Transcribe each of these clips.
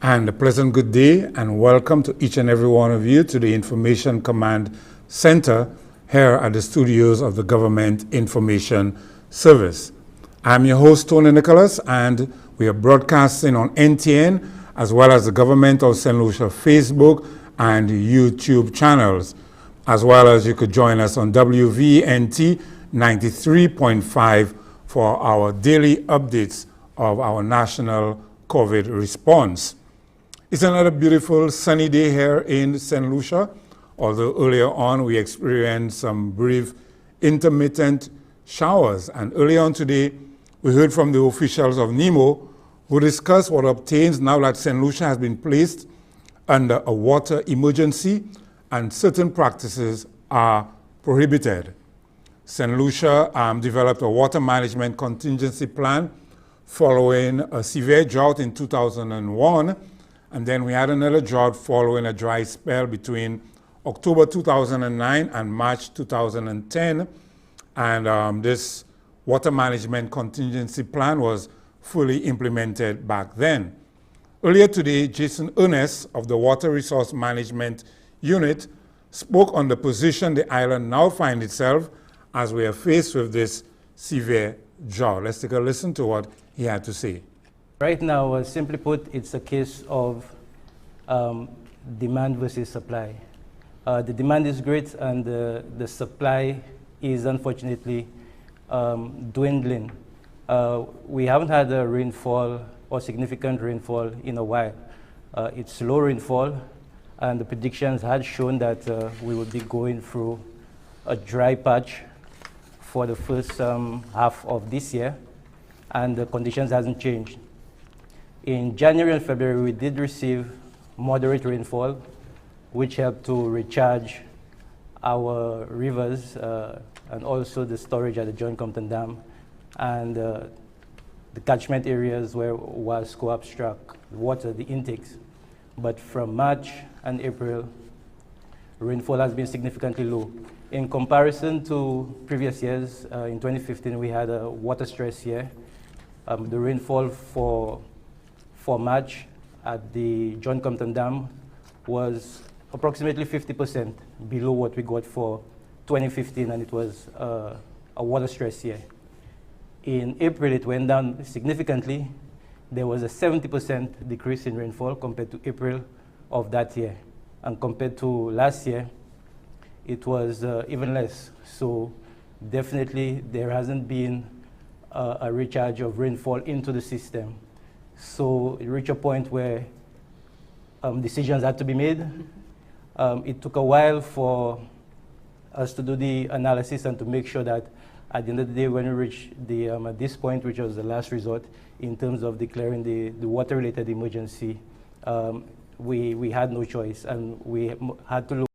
And a pleasant good day and welcome to each and every one of you to the Information Command Center here at the studios of the Government Information Service. I'm your host, Tony Nicholas, and we are broadcasting on NTN as well as the Government of St. Lucia Facebook and YouTube channels, as well as you could join us on WVNT 93.5 for our daily updates of our national COVID response. It's another beautiful sunny day here in St. Lucia, although earlier on we experienced some brief intermittent showers. And earlier on today, we heard from the officials of NEMO who discussed what obtains now that St. Lucia has been placed under a water emergency and certain practices are prohibited. St. Lucia developed a water management contingency plan following a severe drought in 2001. And then we had another drought following a dry spell between October 2009 and March 2010. And this water management contingency plan was fully implemented back then. Earlier today, Jason Ernest of the Water Resource Management Unit spoke on the position the island now finds itself as we are faced with this severe drought. Let's take a listen to what he had to say. Right now, simply put, it's a case of demand versus supply. The demand is great and the supply is unfortunately dwindling. We haven't had a rainfall or significant rainfall in a while. It's slow rainfall and the predictions had shown that we would be going through a dry patch for the first half of this year, and the conditions hasn't changed. In January and February, we did receive moderate rainfall, which helped to recharge our rivers and also the storage at the John Compton Dam and the catchment areas where was co-abstract water, the intakes. But from March and April, rainfall has been significantly low. In comparison to previous years, in 2015, we had a water stress year. The rainfall for March at the John Compton Dam was approximately 50% below what we got for 2015, and it was a water stress year. In April, it went down significantly. There was a 70% decrease in rainfall compared to April of that year. And compared to last year, it was even less. So definitely there hasn't been a recharge of rainfall into the system. So it reached a point where decisions had to be made. It took a while for us to do the analysis and to make sure that at the end of the day, when we reach at this point, which was the last resort in terms of declaring the water-related emergency, we had no choice and we had to look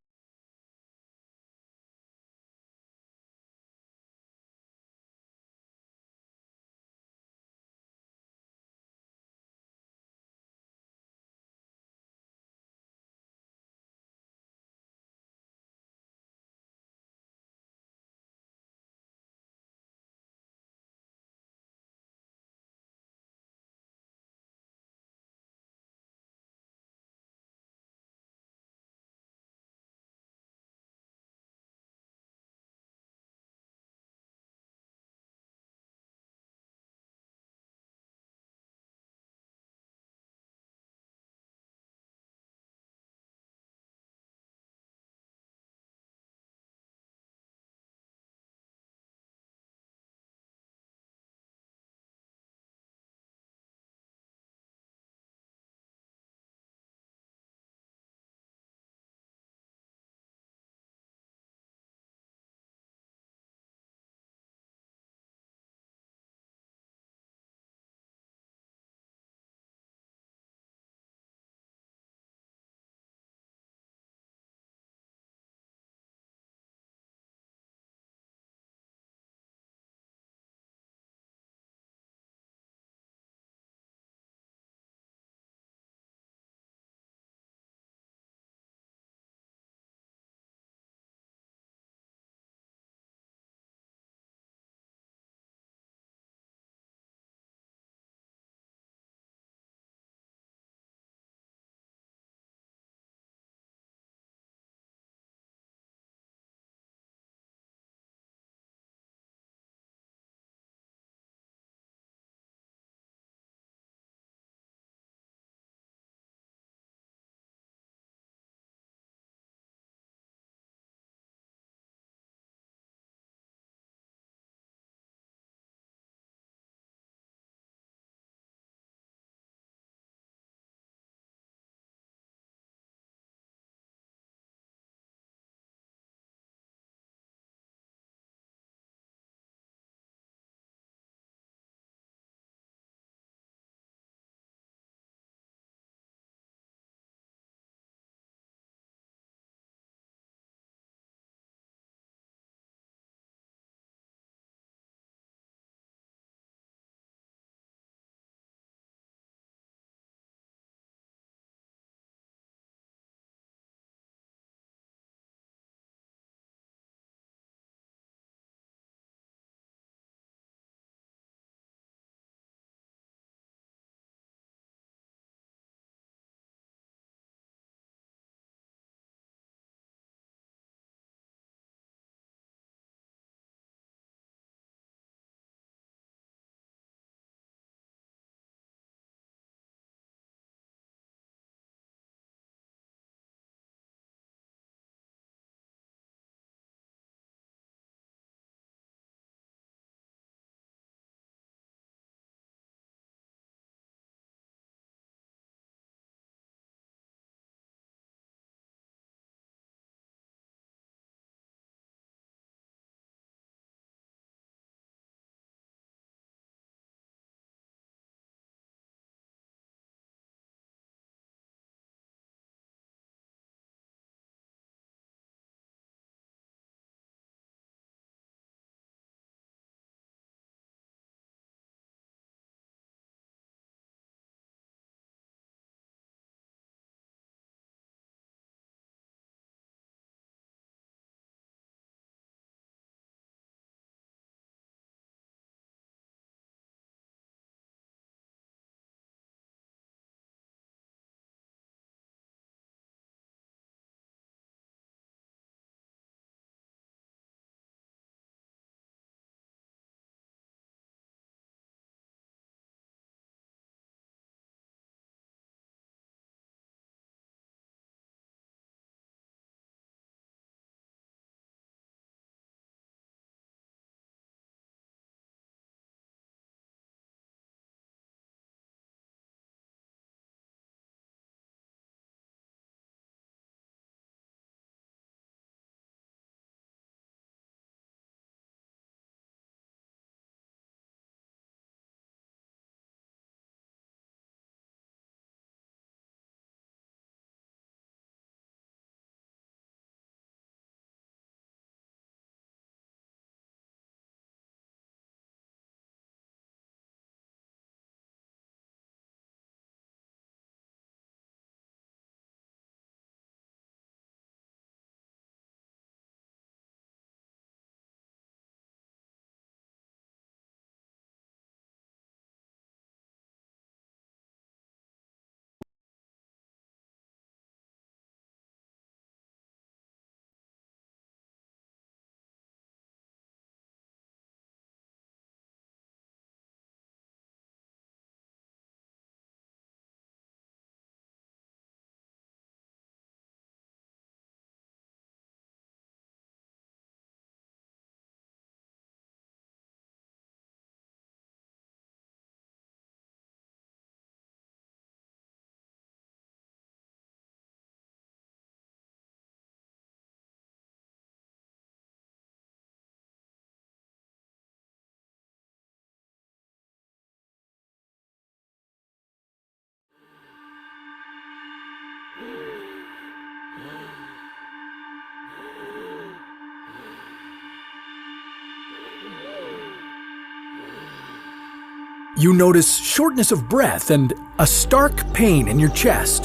You notice shortness of breath and a stark pain in your chest.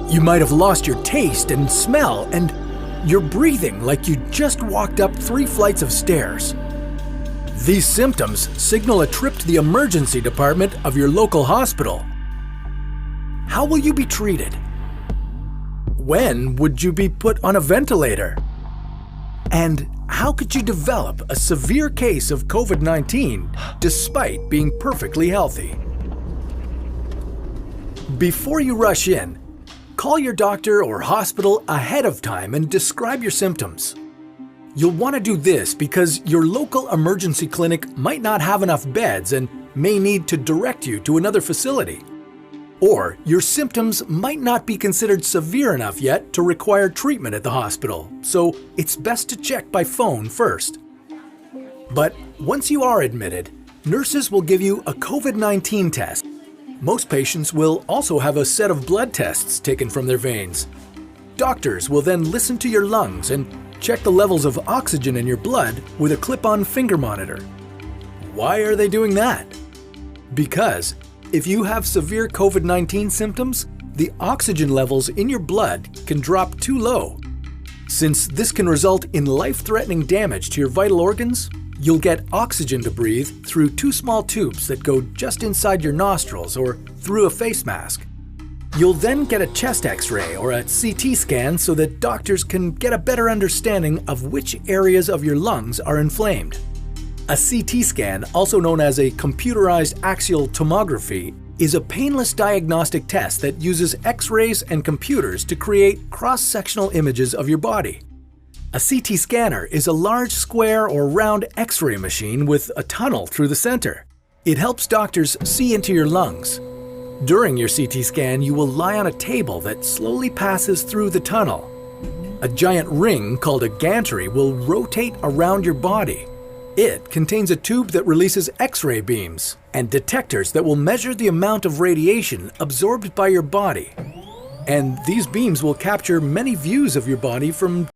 You might have lost your taste and smell, and you're breathing like you just walked up 3 flights of stairs. These symptoms signal a trip to the emergency department of your local hospital. How will you be treated? When would you be put on a ventilator? And how could you develop a severe case of COVID-19 despite being perfectly healthy? Before you rush in, call your doctor or hospital ahead of time and describe your symptoms. You'll want to do this because your local emergency clinic might not have enough beds and may need to direct you to another facility. Or your symptoms might not be considered severe enough yet to require treatment at the hospital, so it's best to check by phone first. But once you are admitted, nurses will give you a COVID-19 test. Most patients will also have a set of blood tests taken from their veins. Doctors will then listen to your lungs and check the levels of oxygen in your blood with a clip-on finger monitor. Why are they doing that? Because if you have severe COVID-19 symptoms, the oxygen levels in your blood can drop too low. Since this can result in life-threatening damage to your vital organs, you'll get oxygen to breathe through 2 small tubes that go just inside your nostrils or through a face mask. You'll then get a chest X-ray or a CT scan so that doctors can get a better understanding of which areas of your lungs are inflamed. A CT scan, also known as a computerized axial tomography, is a painless diagnostic test that uses X-rays and computers to create cross-sectional images of your body. A CT scanner is a large square or round X-ray machine with a tunnel through the center. It helps doctors see into your lungs. During your CT scan, you will lie on a table that slowly passes through the tunnel. A giant ring called a gantry will rotate around your body. It contains a tube that releases X-ray beams and detectors that will measure the amount of radiation absorbed by your body. And these beams will capture many views of your body from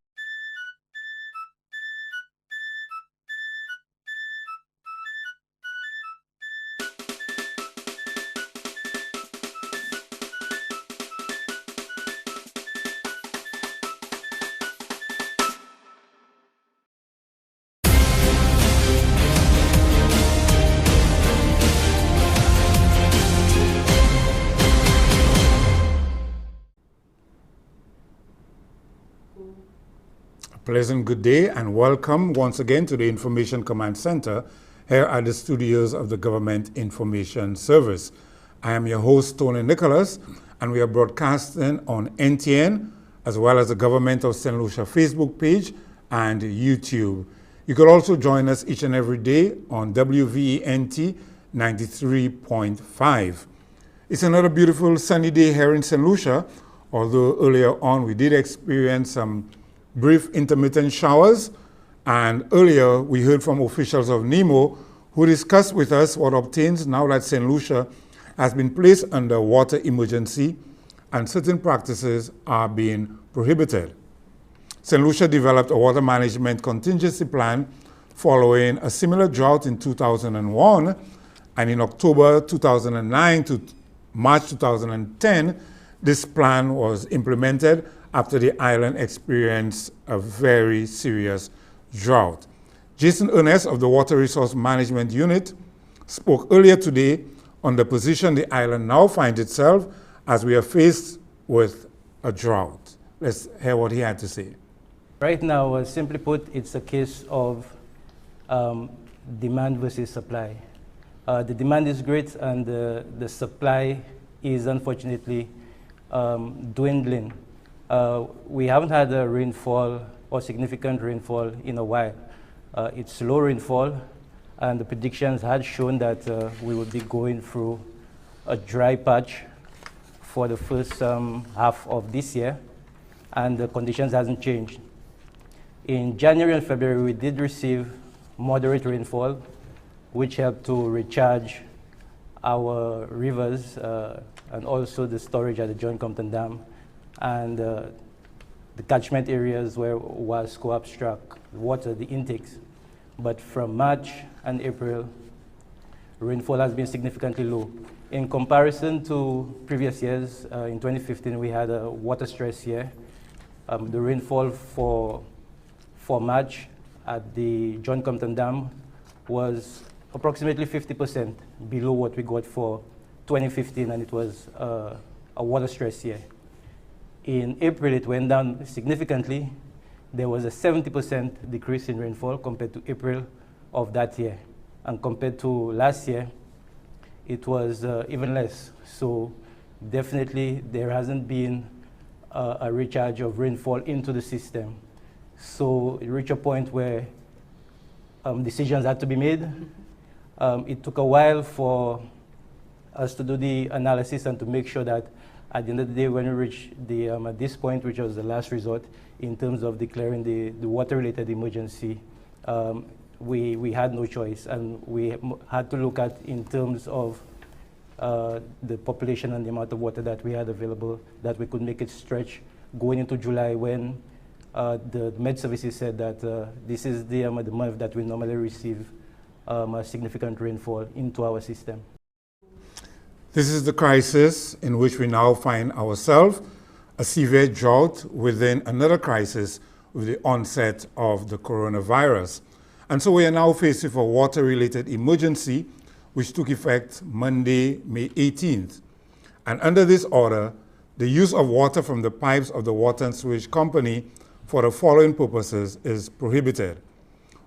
Pleasant good day and welcome once again to the Information Command Center here at the studios of the Government Information Service. I am your host, Tony Nicholas, and we are broadcasting on NTN as well as the Government of St. Lucia Facebook page and YouTube. You could also join us each and every day on WVENT 93.5. It's another beautiful sunny day here in St. Lucia, although earlier on we did experience some brief intermittent showers, and earlier we heard from officials of NEMO who discussed with us what obtains now that St. Lucia has been placed under water emergency and certain practices are being prohibited. St. Lucia developed a water management contingency plan following a similar drought in 2001, and in October 2009 to March 2010, this plan was implemented after the island experienced a very serious drought. Jason Ernest of the Water Resource Management Unit spoke earlier today on the position the island now finds itself as we are faced with a drought. Let's hear what he had to say. Right now, simply put, it's a case of demand versus supply. The demand is great and the supply is unfortunately dwindling. We haven't had a rainfall or significant rainfall in a while. It's slow rainfall, and the predictions had shown that we would be going through a dry patch for the first half of this year, and the conditions hasn't changed. In January and February, we did receive moderate rainfall, which helped to recharge our rivers and also the storage at the John Compton Dam and the catchment areas where was co-abstract water, the intakes. But from March and April, rainfall has been significantly low. In comparison to previous years, in 2015 we had a water stress year. The rainfall for March at the John Compton Dam was approximately 50% below what we got for 2015, and it was a water stress year. In April, it went down significantly. There was a 70% decrease in rainfall compared to April of that year. And compared to last year, it was even less. So definitely there hasn't been a recharge of rainfall into the system. So it reached a point where decisions had to be made. It took a while for us to do the analysis and to make sure that at the end of the day, when we reach at this point, which was the last resort, in terms of declaring the water-related emergency, we had no choice, and we had to look at in terms of the population and the amount of water that we had available, that we could make it stretch going into July, when the Med Services said that this is the month that we normally receive a significant rainfall into our system. This is the crisis in which we now find ourselves, a severe drought within another crisis with the onset of the coronavirus. And so we are now faced with a water-related emergency, which took effect Monday, May 18th. And under this order, the use of water from the pipes of the Water and Sewage Company for the following purposes is prohibited: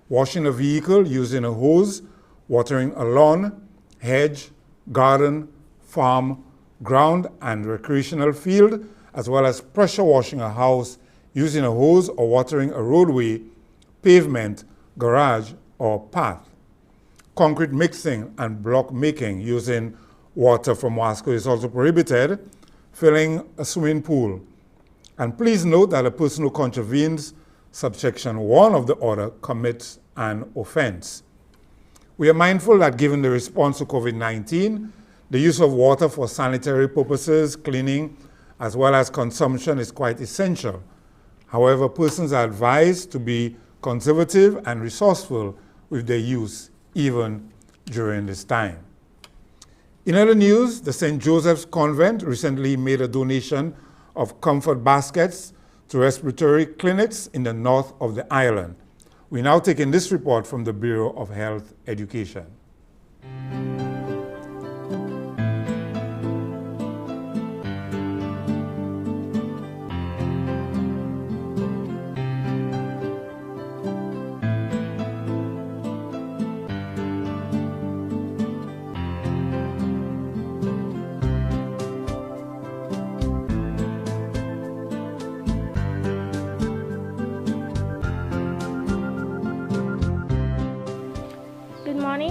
washing a vehicle using a hose, watering a lawn, hedge, garden, farm, ground, and recreational field, as well as pressure washing a house using a hose or watering a roadway, pavement, garage, or path. Concrete mixing and block making using water from Wasco is also prohibited, filling a swimming pool. And please note that a person who contravenes subsection 1 of the order commits an offense. We are mindful that given the response to COVID-19, the use of water for sanitary purposes, cleaning, as well as consumption is quite essential. However, persons are advised to be conservative and resourceful with their use, even during this time. In other news, the St. Joseph's Convent recently made a donation of comfort baskets to respiratory clinics in the north of the island. We now take in this report from the Bureau of Health Education.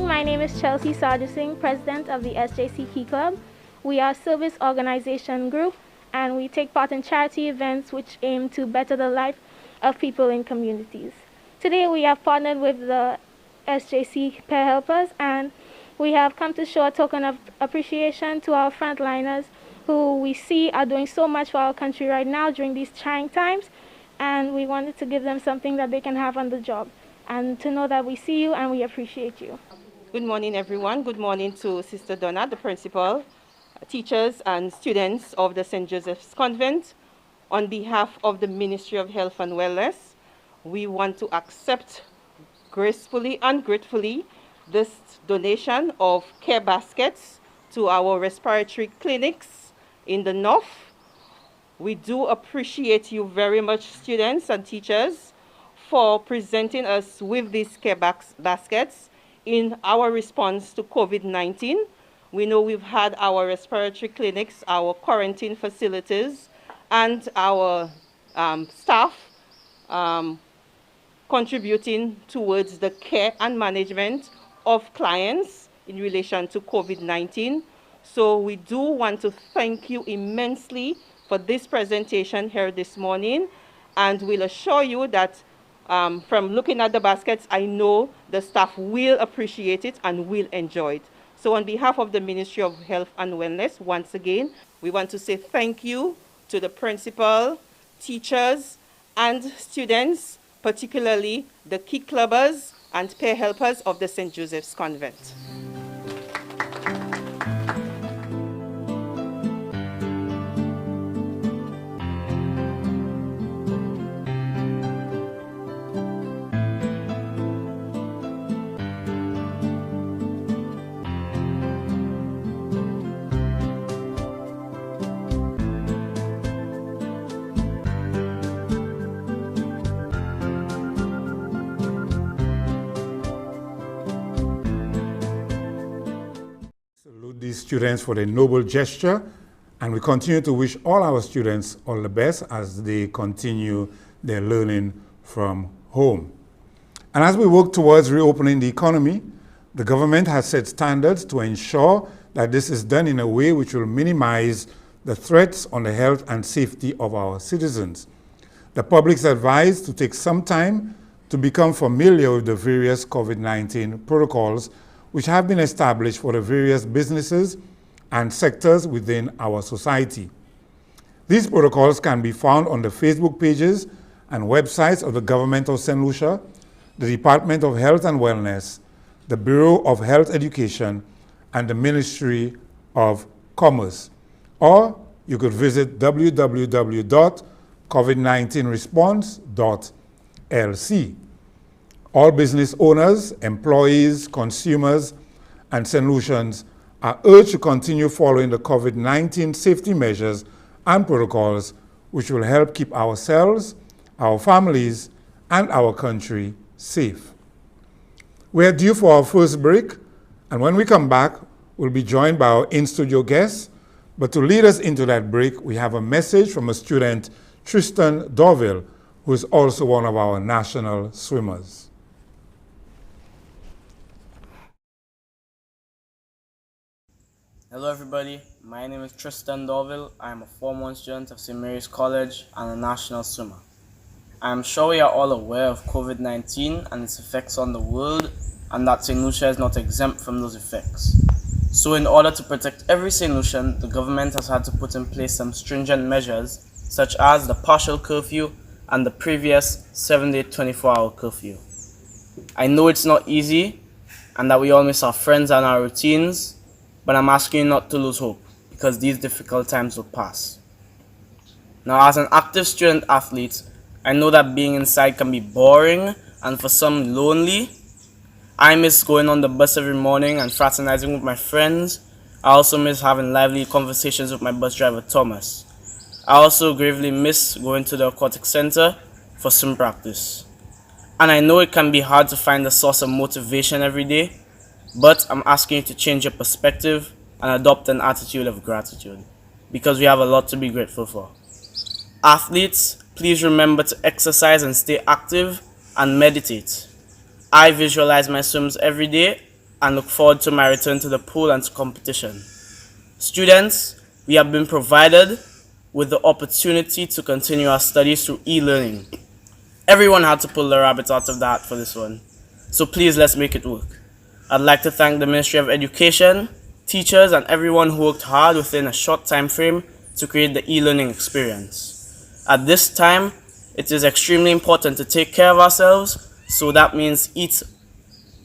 My name is Chelsea Singh, President of the SJC Key Club. We are a service organization group, and we take part in charity events which aim to better the life of people in communities. Today we have partnered with the SJC Pair Helpers, and we have come to show a token of appreciation to our frontliners who we see are doing so much for our country right now during these trying times, and we wanted to give them something that they can have on the job, and to know that we see you and we appreciate you. Good morning, everyone. Good morning to Sister Donna, the principal, teachers and students of the St. Joseph's Convent. On behalf of the Ministry of Health and Wellness, we want to accept gracefully and gratefully this donation of care baskets to our respiratory clinics in the north. We do appreciate you very much, students and teachers, for presenting us with these care baskets in our response to COVID-19. We know we've had our respiratory clinics, our quarantine facilities, and our staff contributing towards the care and management of clients in relation to COVID-19. So we do want to thank you immensely for this presentation here this morning, and we'll assure you that from looking at the baskets, I know the staff will appreciate it and will enjoy it. So on behalf of the Ministry of Health and Wellness, once again, we want to say thank you to the principal, teachers, and students, particularly the key clubbers and pair helpers of the St. Joseph's Convent. these students for their noble gesture, and we continue to wish all our students all the best as they continue their learning from home. And as we work towards reopening the economy, the government has set standards to ensure that this is done in a way which will minimize the threats on the health and safety of our citizens. The public is advised to take some time to become familiar with the various COVID-19 protocols which have been established for the various businesses and sectors within our society. These protocols can be found on the Facebook pages and websites of the Government of St. Lucia, the Department of Health and Wellness, the Bureau of Health Education, and the Ministry of Commerce. Or you could visit www.covid19response.lc. All business owners, employees, consumers, and St. Lucians are urged to continue following the COVID-19 safety measures and protocols which will help keep ourselves, our families, and our country safe. We are due for our first break, and when we come back, we'll be joined by our in-studio guests. But to lead us into that break, we have a message from a student, Tristan Dorville, who is also one of our national swimmers. Hello everybody, my name is Tristan Dorville. I am a Form 1 student of St. Mary's College and a national swimmer. I am sure we are all aware of COVID-19 and its effects on the world, and that St. Lucia is not exempt from those effects. So in order to protect every St. Lucian, the government has had to put in place some stringent measures, such as the partial curfew and the previous 7-day 24-hour curfew. I know it's not easy and that we all miss our friends and our routines, but I'm asking you not to lose hope, because these difficult times will pass. Now, as an active student athlete, I know that being inside can be boring and for some lonely. I miss going on the bus every morning and fraternizing with my friends. I also miss having lively conversations with my bus driver, Thomas. I also gravely miss going to the aquatic center for swim practice. And I know it can be hard to find a source of motivation every day, but I'm asking you to change your perspective and adopt an attitude of gratitude, because we have a lot to be grateful for. Athletes, please remember to exercise and stay active and meditate. I visualize my swims every day and look forward to my return to the pool and to competition. Students, we have been provided with the opportunity to continue our studies through e-learning. Everyone had to pull the rabbit out of the hat for this one, so please let's make it work. I'd like to thank the Ministry of Education, teachers, and everyone who worked hard within a short time frame to create the e-learning experience. At this time, it is extremely important to take care of ourselves, so that means eat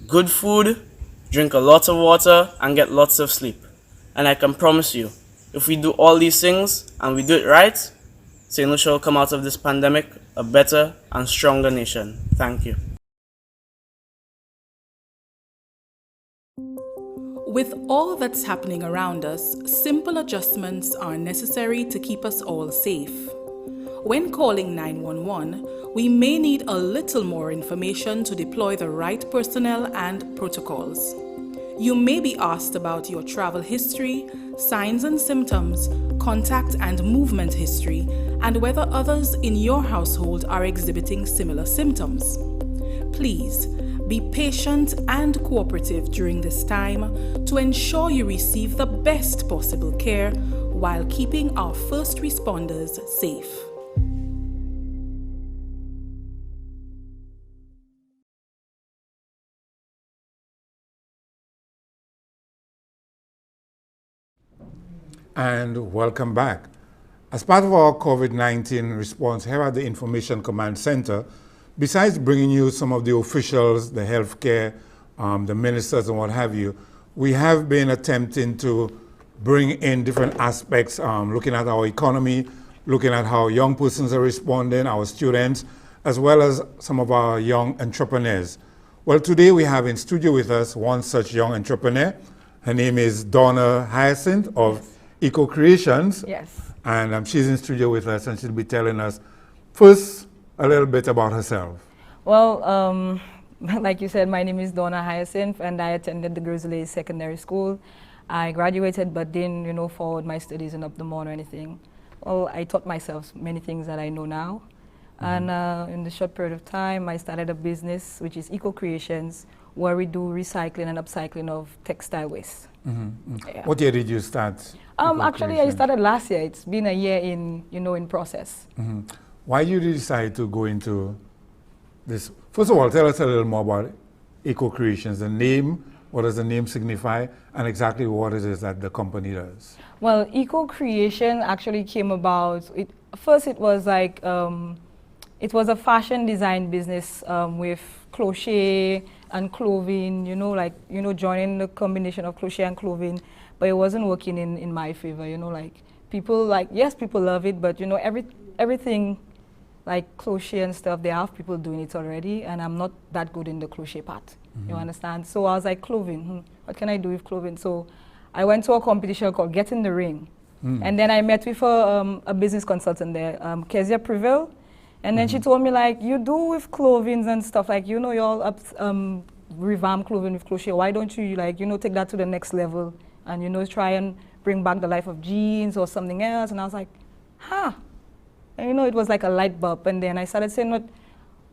good food, drink a lot of water, and get lots of sleep. And I can promise you, if we do all these things and we do it right, St. Lucia will come out of this pandemic a better and stronger nation. Thank you. With all that's happening around us, simple adjustments are necessary to keep us all safe. When calling 911, we may need a little more information to deploy the right personnel and protocols. You may be asked about your travel history, signs and symptoms, contact and movement history, and whether others in your household are exhibiting similar symptoms. Please be patient and cooperative during this time to ensure you receive the best possible care while keeping our first responders safe. And welcome back. As part of our COVID-19 response here at the Information Command Center, besides bringing you some of the officials, the healthcare, the ministers and what have you, we have been attempting to bring in different aspects, looking at our economy, looking at how young persons are responding, our students, as well as some of our young entrepreneurs. Well, today we have in studio with us one such young entrepreneur. Her name is Donna Hyacinth of Ecocreationz. Yes. And she's in studio with us, and she'll be telling us first a little bit about herself. Well, like you said, my name is Donna Hyacinth, and I attended the Grizzly Secondary School. I graduated but didn't, forward my studies in up the morning or anything. Well, I taught myself many things that I know now. And in the short period of time, I started a business, which is Ecocreationz, where we do recycling and upcycling of textile waste. Yeah. What year did you start? Actually, I started last year. It's been a year in process. Why did you decide to go into this? First of all, tell us a little more about Ecocreationz, the name, what does the name signify, and exactly what it is that the company does. Well, Ecocreation actually came about, first it was like, it was a fashion design business with crochet and clothing, joining the combination of crochet and clothing, but it wasn't working in my favor, people people love it, but everything like crochet and stuff, they have people doing it already, and I'm not that good in the crochet part, you understand? So I was like, clothing, what can I do with clothing? So I went to a competition called Get in the Ring, and then I met with a business consultant there, Kezia Prevail, and then she told me, like, you do with clothing and stuff, like, you all revamp clothing with crochet, why don't you, take that to the next level and, try and bring back the life of jeans or something else? And I was like, and, it was like a light bulb. And then I started saying,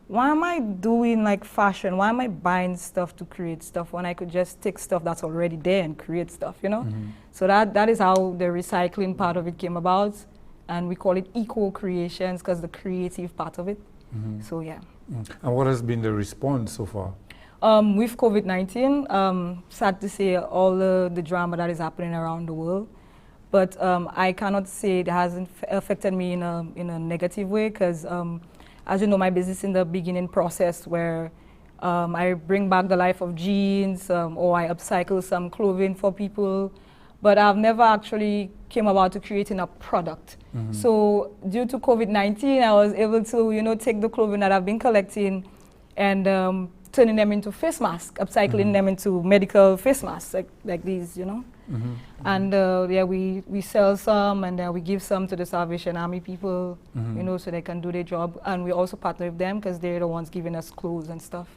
why am I doing like fashion? Why am I buying stuff to create stuff when I could just take stuff that's already there and create stuff, So that is how the recycling part of it came about. And we call it Ecocreationz because the creative part of it. So yeah. And what has been the response so far? With COVID-19, sad to say all the drama that is happening around the world. But I cannot say it hasn't affected me in a negative way because, as you know, my business is in the beginning process where I bring back the life of jeans or I upcycle some clothing for people. But I've never actually came about to creating a product. So due to COVID-19, I was able to, take the clothing that I've been collecting and turning them into face masks, upcycling them into medical face masks like these, And we sell some and then we give some to the Salvation Army people, so they can do their job. And we also partner with them because they're the ones giving us clothes and stuff.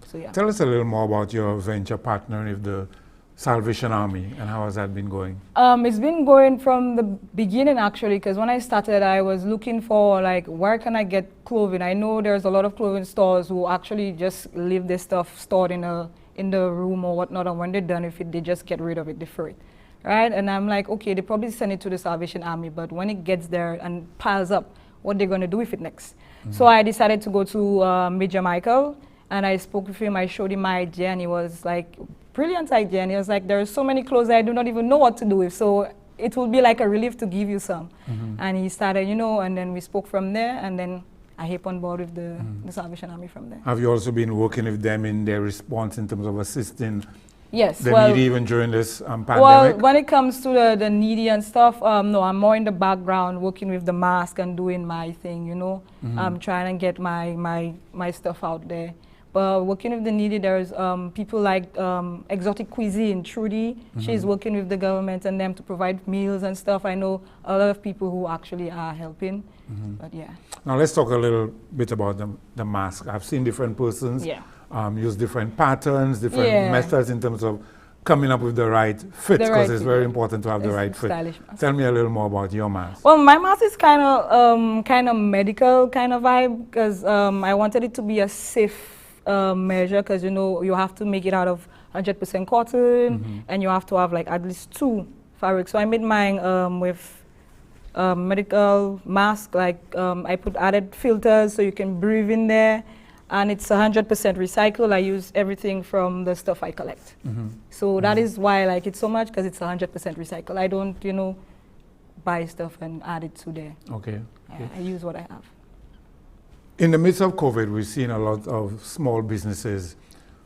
So yeah. Tell us a little more about your venture partnering with the Salvation Army and how has that been going? It's been going from the beginning actually, because when I started I was looking for like where can I get clothing. I know there's a lot of clothing stores who actually just leave their stuff stored in the room or whatnot, and when they're done with it they just get rid of it, they throw it, right? And I'm like, okay, they probably send it to the Salvation Army, but when it gets there and piles up, what they're going to do with it next? So I decided to go to Major Michael and I spoke with him. I showed him my idea and he was like, brilliant idea, and he was like, there are so many clothes I do not even know what to do with, so it will be like a relief to give you some. And he started, and then we spoke from there, and then I hip on board with the Salvation Army from there. Have you also been working with them in their response in terms of assisting the needy even during this pandemic? Well, when it comes to the needy and stuff, no, I'm more in the background working with the mask and doing my thing, I'm trying to get my stuff out there. But working with the needy, there's people like Exotic Cuisine, Trudy. She's working with the government and them to provide meals and stuff. I know a lot of people who actually are helping, but yeah. Now let's talk a little bit about the mask. I've seen different persons use different patterns, different methods in terms of coming up with the right fit, because it's very important to have the right fit. Tell me a little more about your mask. Well, my mask is kind of medical kind of vibe, because I wanted it to be a safe measure, because you have to make it out of 100% cotton, and you have to have like at least 2 fabrics. So I made mine with medical mask, like I added filters so you can breathe in there, and it's 100% recycled. I use everything from the stuff I collect. So that is why I like it so much, because it's 100% recycled. I don't buy stuff and add it to there. Okay. I use what I have. In the midst of COVID, we've seen a lot of small businesses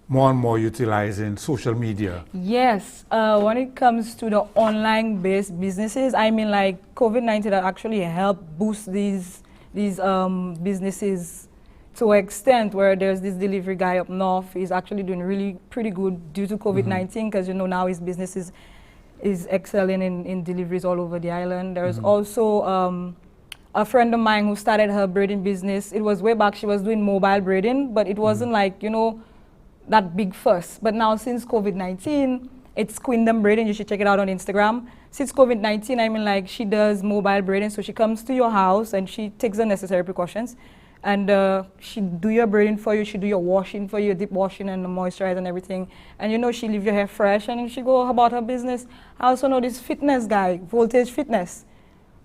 more and more utilizing social media. Yes, when it comes to the online-based businesses, I mean, like COVID-19 actually helped boost these businesses to an extent where there's this delivery guy up north. He's actually doing really pretty good due to COVID-19, because now his business is excelling in deliveries all over the island. There's also a friend of mine who started her braiding business. It was way back, she was doing mobile braiding, but it wasn't like, that big fuss. But now since COVID-19, It's Queendom Braiding. You should check it out on Instagram. Since COVID-19, I mean, like, she does mobile braiding, so she comes to your house and she takes the necessary precautions. And she do your braiding for you, she do your washing for you, deep washing and the moisturize and everything. And you know, she leave your hair fresh and she go about her business. I also know this fitness guy, Voltage Fitness,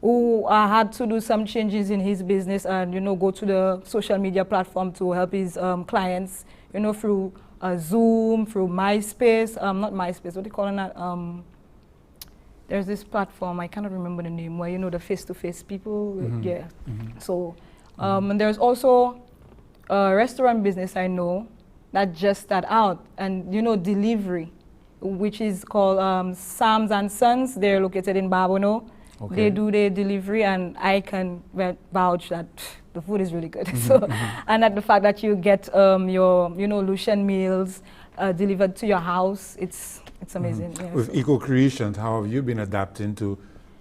who had to do some changes in his business and, you know, go to the social media platform to help his clients, you know, through Zoom, through MySpace, not MySpace, what do you call that? There's this platform, I cannot remember the name, where, you know, the face-to-face people, yeah. So, and there's also a restaurant business I know that just started out, and, you know, delivery, which is called Sam's and Sons. They're located in Babono. Okay. They do their delivery, and I can vouch that the food is really good. So, and that the fact that you get your, you know, Lucian meals delivered to your house, it's amazing. Yeah, with so. Ecocreationz, how have you been adapting to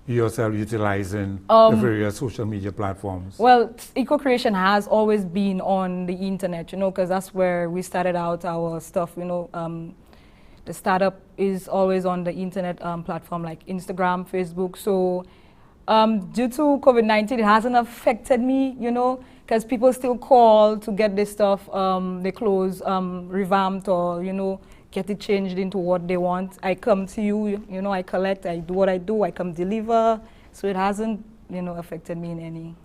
yourself utilizing the various social media platforms? Well, Ecocreationz has always been on the internet, you know, because that's where we started out our stuff, you know. The startup is always on the internet platform like Instagram, Facebook. So due to COVID-19, it hasn't affected me, you know, because people still call to get this stuff, their clothes revamped or, you know, get it changed into what they want. I come to you, you know, I collect, I do what I do, I come deliver. So it hasn't, you know, affected me in any.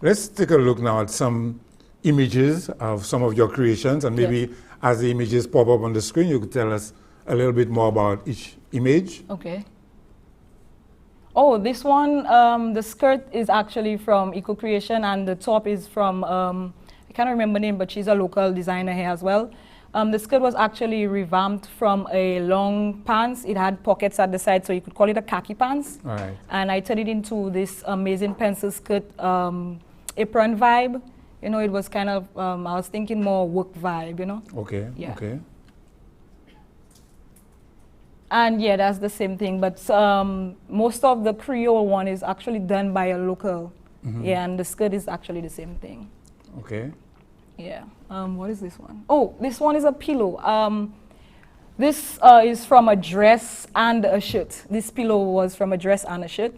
Let's take a look now at some images of some of your creations, and maybe as the images pop up on the screen, you could tell us a little bit more about each image. Okay. Oh, this one, the skirt is actually from Ecocreationz, and the top is from, I can't remember the name, but she's a local designer here as well. The skirt was actually revamped from a long pants. It had pockets at the side, so you could call it a khaki pants. All right. And I turned it into this amazing pencil skirt apron vibe. You know, it was kind of, I was thinking more work vibe, you know? Okay, Yeah. okay. And yeah, that's the same thing, but most of the Creole one is actually done by a local. Yeah, and the skirt is actually the same thing. Okay. Yeah. What is this one? Oh, this one is a pillow. This is from a dress and a shirt. This pillow was from a dress and a shirt.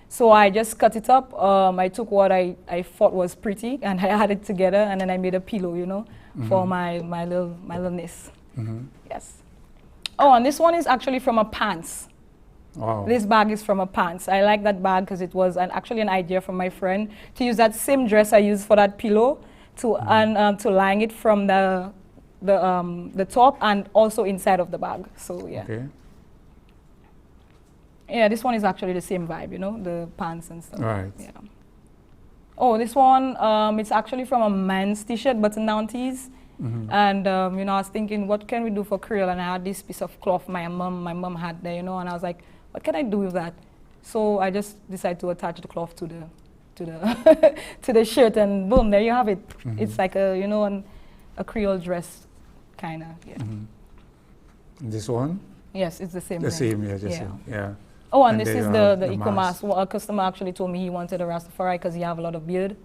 So I just cut it up. I took what I thought was pretty and I added it together, and then I made a pillow, you know, for my little niece. Yes. Oh, and this one is actually from a pants. Wow. This bag is from a pants. I like that bag because it was actually an idea from my friend to use that same dress I used for that pillow to to line it from the top and also inside of the bag. So yeah. Okay. Yeah, this one is actually the same vibe, you know, the pants and stuff. Right. Yeah. Oh, this one, it's actually from a men's t-shirt, button-down tees. And, you know, I was thinking, what can we do for Creole? And I had this piece of cloth my mom had there, you know, and I was like, what can I do with that? So I just decided to attach the cloth to the to the shirt, and boom, there you have it. It's like a, you know, a Creole dress, kind of, yeah. This one? Yes, it's the same The thing. same, yeah, just yeah. Oh, and And this there is you the have the eco mask. mask. Well, a customer actually told me he wanted a Rastafari because he have a lot of beard,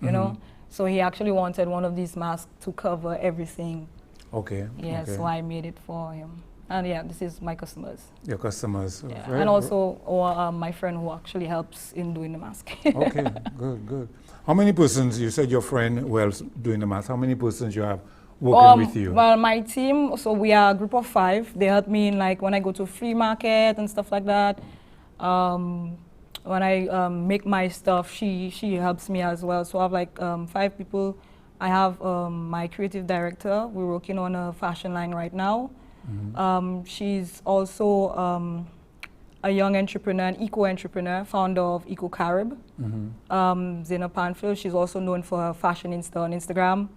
you know. So he actually wanted one of these masks to cover everything. Okay. Yeah, okay. so I made it for him. And yeah, this is my customers. Your customers. Yeah. Very And also my friend who actually helps in doing the mask. Okay, good, good. How many persons, you said your friend who helps doing the mask, how many persons you have working with you? Well, my team, so we are a group of 5. They help me in, like, when I go to free market and stuff like that. When I make my stuff, she helps me as well. So I have like 5 people. I have my creative director. We're working on a fashion line right now. She's also a young entrepreneur, an eco-entrepreneur, founder of Ecocarib. Zena Panfield, she's also known for her fashion on Instagram.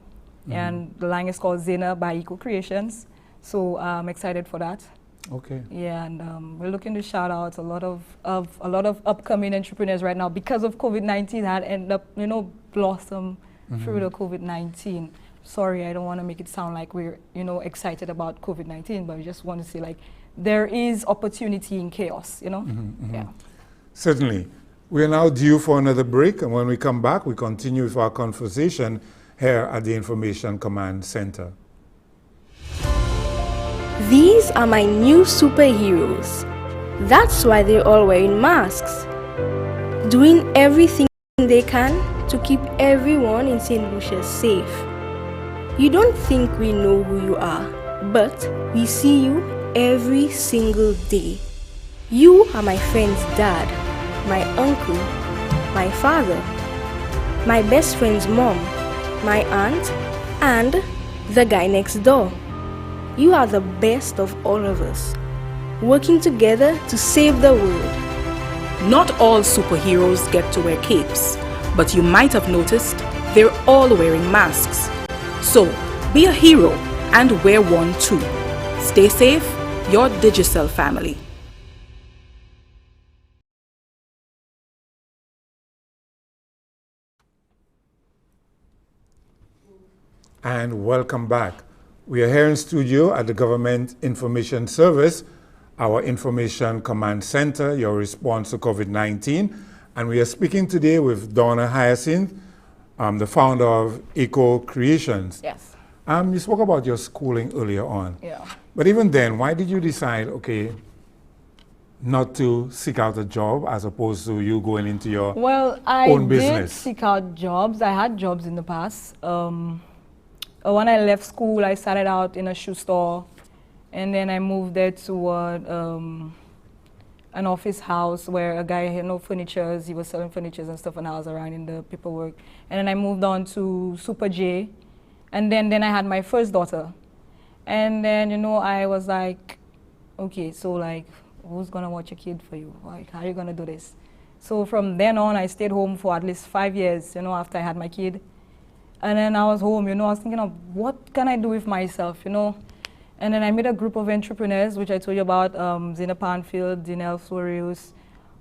And the line is called Zena by Ecocreationz. So I'm excited for that. Okay. Yeah, and we're looking to shout out a lot of upcoming entrepreneurs right now because of COVID-19 that end up, you know, blossom through the COVID-19. Sorry, I don't want to make it sound like we're, you know, excited about COVID-19, but we just want to say, like, there is opportunity in chaos, you know? Yeah. Certainly. We are now due for another break, and when we come back, we continue with our conversation here at the Information Command Center. These are my new superheroes. That's why they're all wearing masks, doing everything they can to keep everyone in St. Lucia safe. You don't think we know who you are, but we see you every single day. You are my friend's dad, my uncle, my father, my best friend's mom, my aunt, and the guy next door. You are the best of all of us, working together to save the world. Not all superheroes get to wear capes, but you might have noticed they're all wearing masks. So, be a hero and wear one too. Stay safe, your Digicel family. And welcome back. We are here in studio at the Government Information Service, our Information Command Center, your response to COVID-19. And we are speaking today with Donna Hyacinth, the founder of Ecocreationz. Yes. You spoke about your schooling earlier on. Yeah. But even then, why did you decide, okay, not to seek out a job as opposed to you going into your own business? I did seek out jobs. I had jobs in the past. When I left school, I started out in a shoe store, and then I moved there to an office house where a guy had no furnitures. He was selling furnitures and stuff, and I was around in the paperwork. And then I moved on to Super J, and then I had my first daughter. And then, you know, I was like, okay, so like, who's gonna watch a kid for you? Like, how are you gonna do this? So from then on, I stayed home for at least 5 years, you know, after I had my kid. And then I was home, you know, I was thinking of what can I do with myself, you know? And then I met a group of entrepreneurs, which I told you about, Zina Panfield, Dinelle Florius,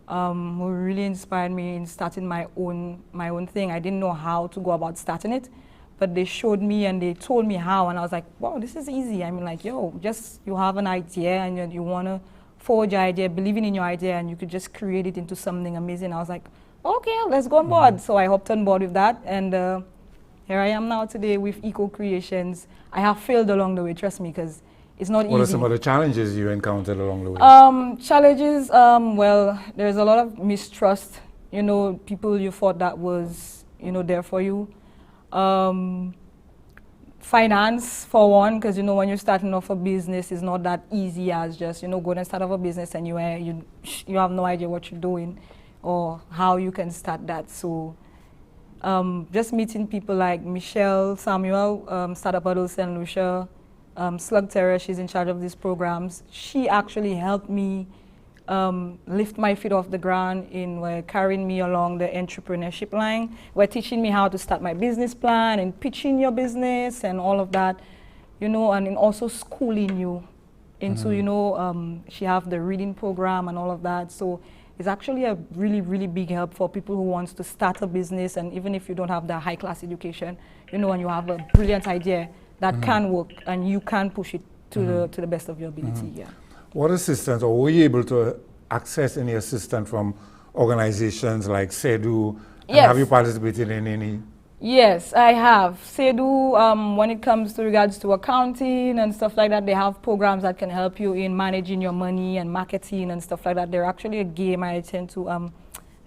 who really inspired me in starting my own thing. I didn't know how to go about starting it, but they showed me and they told me how, and I was like, wow, this is easy. I mean, like, yo, just you have an idea and you want to forge your idea, believing in your idea, and you could just create it into something amazing. I was like, okay, let's go on board. So I hopped on board with that, and here I am now today with Ecocreationz. I have failed along the way, trust me, because it's not easy. What are some of the challenges you encountered along the way? Challenges, well, there's a lot of mistrust. You know, people you thought that was, you know, there for you. Finance, for one, because, you know, when you're starting off a business, it's not that easy as just, you know, going and start off a business and you have no idea what you're doing or how you can start that. So just meeting people like Michelle Samuel, Startup Adult St. Lucia, Slug Terror, she's in charge of these programs. She actually helped me lift my feet off the ground in carrying me along the entrepreneurship line. We're teaching me how to start my business plan and pitching your business and all of that, you know, and in also schooling you into, you know, she have the reading program and all of that. So it's actually a really, really big help for people who wants to start a business, and even if you don't have the high-class education, you know, and you have a brilliant idea that can work and you can push it to the best of your ability. Yeah. What assistance, or were you able to access any assistance from organizations like SEDU? And Yes. have you participated in any? Yes, I have. SEDU, when it comes to regards to accounting and stuff like that, they have programs that can help you in managing your money and marketing and stuff like that. They're actually a game I tend to, I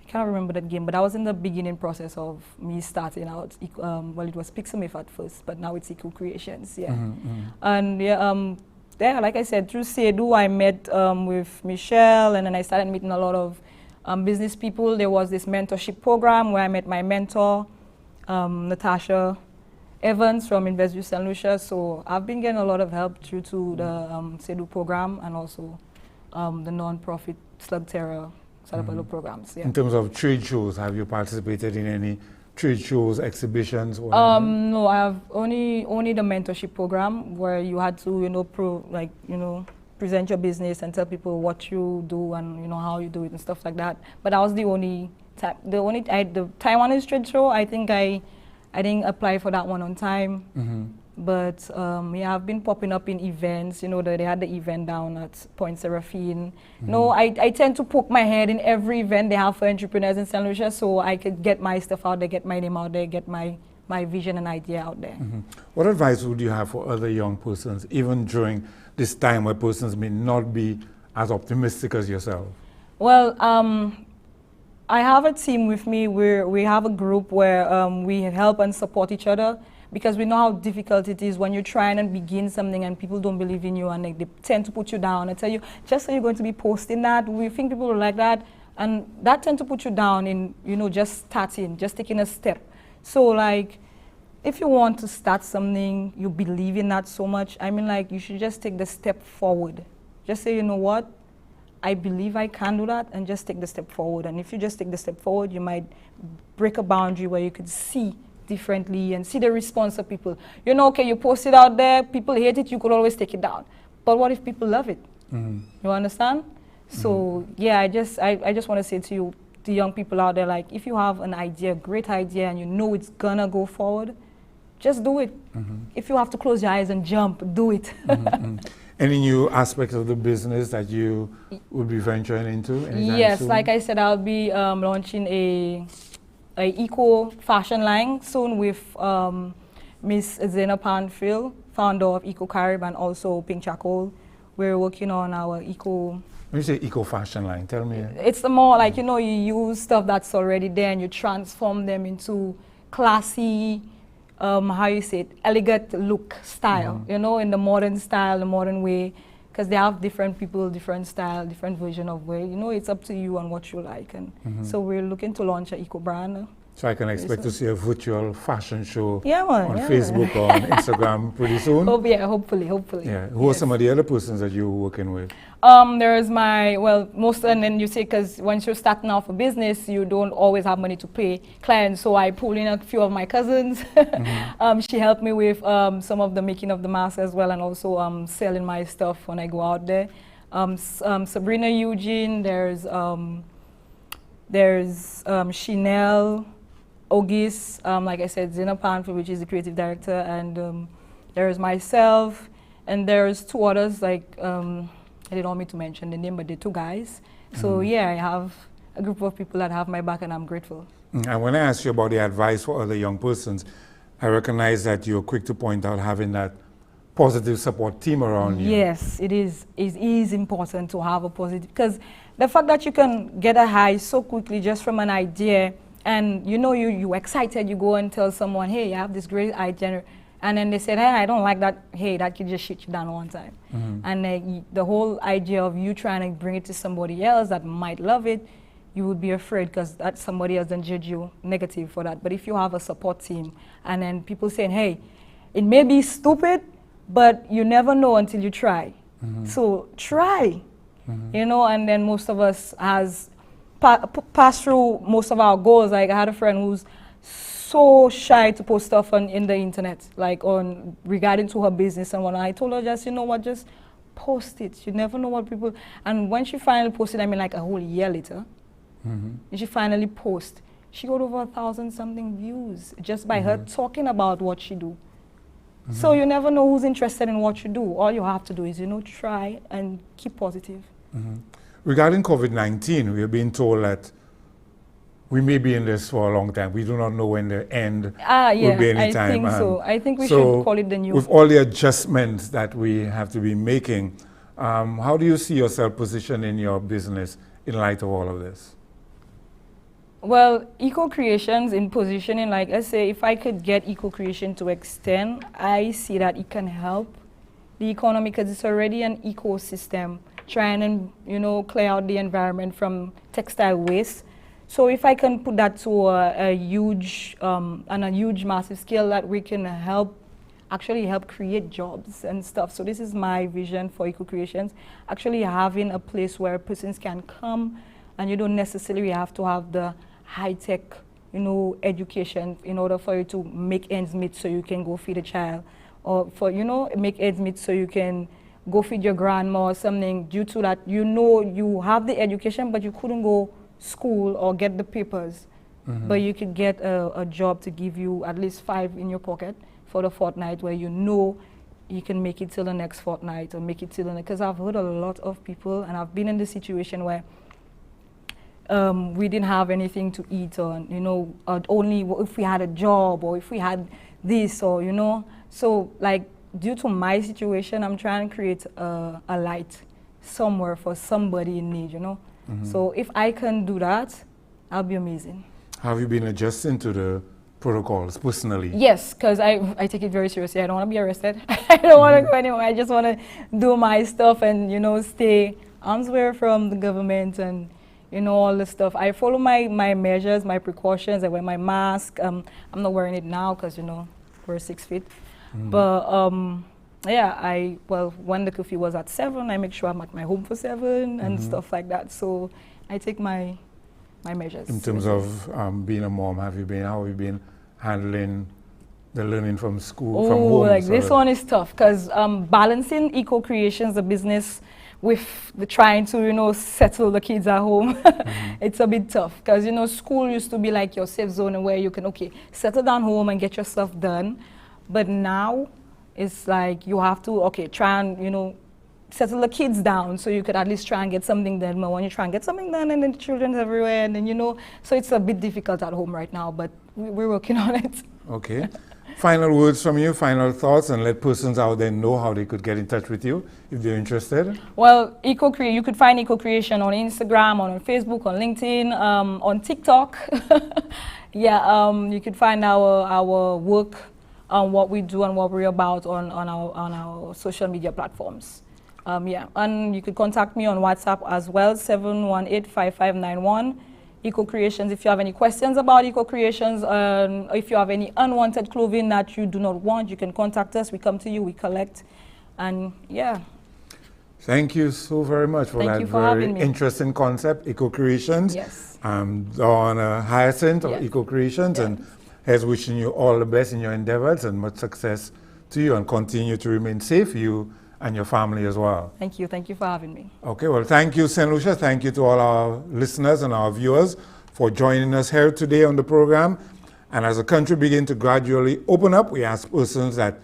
can't remember that game, but I was in the beginning process of me starting out. Well, it was Pixamif at first, but now it's Ecocreationz, yeah. And yeah, like I said, through SEDU, I met with Michelle, and then I started meeting a lot of business people. There was this mentorship program where I met my mentor, Natasha Evans from Invest St. Lucia. So I've been getting a lot of help through to the SEDU program and also the non-profit Slug Terror programs. Yeah. In terms of trade shows, have you participated in any trade shows, exhibitions? No, I have only the mentorship program where you had to, you know, present your business and tell people what you do and, you know, how you do it and stuff like that. But that was the Taiwanese trade show. I think I didn't apply for that one on time. But yeah, I've been popping up in events. You know, they had the event down at Point Seraphine. No, I tend to poke my head in every event they have for entrepreneurs in St. Lucia, so I could get my stuff out there, get my name out there, get my vision and idea out there. What advice would you have for other young persons, even during this time where persons may not be as optimistic as yourself? Well, I have a team with me where we have a group where we help and support each other, because we know how difficult it is when you're trying and begin something and people don't believe in you, and like, they tend to put you down and tell you, just so you're going to be posting that, we think people will like that, and that tend to put you down in, you know, just starting, just taking a step. So like, if you want to start something, you believe in that so much, I mean, like, you should just take the step forward. Just say, you know what, I believe I can do that, and just take the step forward. And if you just take the step forward, you might break a boundary where you could see differently and see the response of people. You know, okay, you post it out there, people hate it, you could always take it down. But what if people love it? You understand? So yeah, I just want to say to you, the young people out there, like, if you have an idea, great idea, and you know it's gonna go forward, just do it. If you have to close your eyes and jump, do it. Any new aspects of the business that you would be venturing into anytime Yes, soon? like I said, I'll be launching a eco fashion line soon with Miss Zena Panfield, founder of Ecocarib, and also Pink Charcoal. We're working on our eco. When you say eco fashion line, tell me. It's more like, you know, you use stuff that's already there and you transform them into classy, how you say it, elegant look style, you know, in the modern style, the modern way, because they have different people, different style, different version of way. You know, it's up to you and what you like. And so we're looking to launch an eco brand. So I can expect to see a virtual fashion show on Yeah. Facebook or on Instagram pretty soon? Oh, yeah, hopefully. Yeah. Who are some of the other persons that you're working with? There's most, and then you say, because once you're starting off a business, you don't always have money to pay clients. So I pull in a few of my cousins. She helped me with some of the making of the mask as well, and also selling my stuff when I go out there. Sabrina Eugene, there's Chanel, August, like I said, Zena Panfield, which is the creative director, and there's myself, and there's two others, like, I didn't want me to mention the name, but they're two guys. So yeah, I have a group of people that have my back, and I'm grateful. And when I asked you about the advice for other young persons, I recognize that you're quick to point out having that positive support team around you. Yes, it is. It is important to have a positive, because the fact that you can get a high so quickly just from an idea, and you know you're excited, you go and tell someone, hey, I have this great idea, and then they said, hey, I don't like that, hey, that could just shit you down one time. And the whole idea of you trying to bring it to somebody else that might love it, you would be afraid because that somebody else then judge you negative for that. But if you have a support team, and then people saying, hey, it may be stupid, but you never know until you try. So try, you know, and then most of us has passed through most of our goals. Like I had a friend who's so shy to post stuff in the internet, like regarding to her business and whatnot. I told her, just, you know what, just post it. You never know what people, and when she finally posted, I mean like a whole year later, and she finally posted, she got over 1,000-something views just by her talking about what she do. So you never know who's interested in what you do. All you have to do is, you know, try and keep positive. Regarding COVID-19, we are being told that we may be in this for a long time. We do not know when the end will be any time. I think so. I think we should call it the new. With all the adjustments that we have to be making, how do you see yourself positioned in your business in light of all of this? Well, Ecocreationz in positioning, like I say, if I could get Ecocreation to extend, I see that it can help the economy because it's already an ecosystem trying and, you know, clear out the environment from textile waste. So if I can put that to a huge, on a huge massive scale, that we can actually help create jobs and stuff. So this is my vision for Ecocreationz, actually having a place where persons can come and you don't necessarily have to have the high-tech, you know, education in order for you to make ends meet so you can go feed a child, or for, you know, make ends meet so you can go feed your grandma or something, due to that, you know, you have the education but you couldn't go school or get the papers, but you could get a job to give you at least 5 in your pocket for the fortnight, where you know you can make it till the next fortnight or make it till the next, because I've heard a lot of people, and I've been in the situation where we didn't have anything to eat, or, you know, only if we had a job or if we had this, or, you know, so like due to my situation, I'm trying to create a light somewhere for somebody in need, you know. So if I can do that, I'll be amazing. Have you been adjusting to the protocols personally? Yes, because I take it very seriously. I don't want to be arrested. I don't want to go anywhere. I just want to do my stuff and, you know, stay arm's way from the government and, you know, all the stuff. I follow my measures, my precautions. I wear my mask. I'm not wearing it now because, you know, we're 6 feet. But yeah, when the curfew was at 7, I make sure I'm at my home for 7 and stuff like that. So I take my measures. In terms of being a mom, how have you been handling the learning from school, from home? Like this one is tough because balancing Ecocreationz, the business, with the trying to, you know, settle the kids at home, it's a bit tough because, you know, school used to be like your safe zone where you can, okay, settle down home and get your stuff done. But now it's like you have to, okay, try and, you know, settle the kids down so you could at least try and get something done. But when you try and get something done and then the children's everywhere and then, you know, so it's a bit difficult at home right now, but we're working on it. Okay. Final words from you, final thoughts, and let persons out there know how they could get in touch with you if they're interested. Well, you could find Ecocreation on Instagram, on Facebook, on LinkedIn, on TikTok. Yeah, you could find our work, what we do and what we're about on our social media platforms. Yeah, and you could contact me on WhatsApp as well, 718-5591. Ecocreationz. If you have any questions about Ecocreationz, if you have any unwanted clothing that you do not want, you can contact us. We come to you, we collect, and yeah. Thank you so very much for that very interesting concept, Ecocreationz. Yes. On Hyacinth of Ecocreationz, and here's wishing you all the best in your endeavors and much success to you, and continue to remain safe, you and your family as well. Thank you for having me. Okay, well, thank you, St. Lucia. Thank you to all our listeners and our viewers for joining us here today on the program. And as the country begins to gradually open up, we ask persons that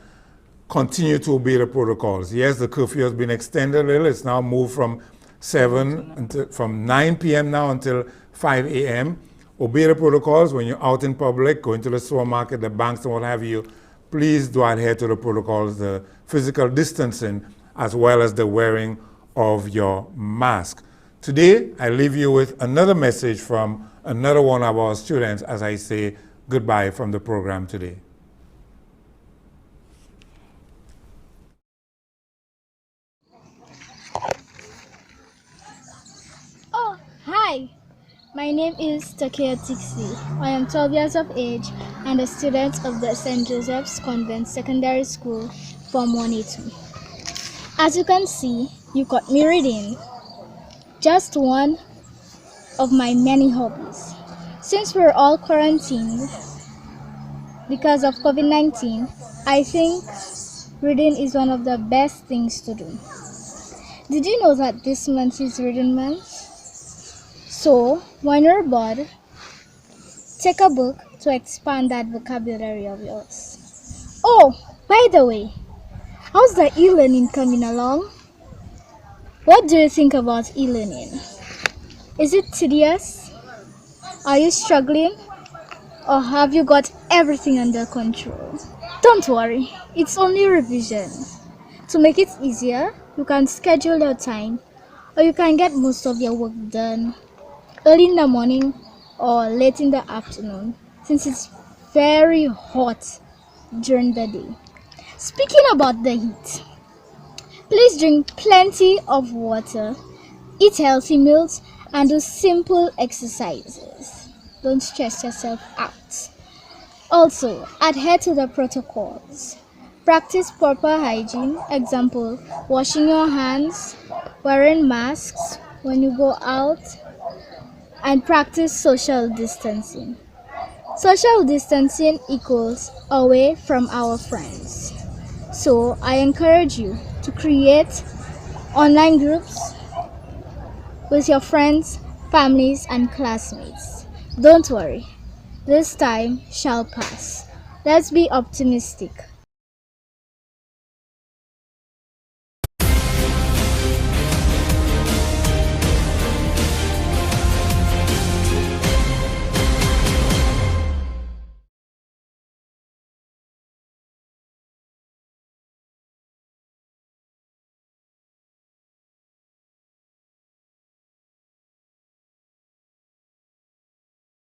continue to obey the protocols. Yes, the curfew has been extended a little. It's now moved from 9 p.m. now until 5 a.m. Obey the protocols when you're out in public, going to the supermarket, the banks, and what have you. Please do adhere to the protocols, the physical distancing, as well as the wearing of your mask. Today, I leave you with another message from another one of our students as I say goodbye from the program today. Oh, hi. My name is Takia Tixi. I am 12 years of age and a student of the St. Joseph's Convent Secondary School, Form 1A2. As you can see, you caught me reading. Just one of my many hobbies. Since we're all quarantined because of COVID-19, I think reading is one of the best things to do. Did you know that this month is Reading Month? So, when you're bored, take a book to expand that vocabulary of yours. Oh, by the way, how's the e-learning coming along? What do you think about e-learning? Is it tedious? Are you struggling? Or have you got everything under control? Don't worry, it's only revision. To make it easier, you can schedule your time, or you can get most of your work done early in the morning or late in the afternoon, since it's very hot during the day. Speaking about the heat, please drink plenty of water, eat healthy meals, and do simple exercises. Don't stress yourself out. Also, adhere to the protocols. Practice proper hygiene, example, washing your hands, wearing masks when you go out, and practice social distancing. Social distancing equals away from our friends. So I encourage you to create online groups with your friends, families, and classmates. Don't worry, this time shall pass. Let's be optimistic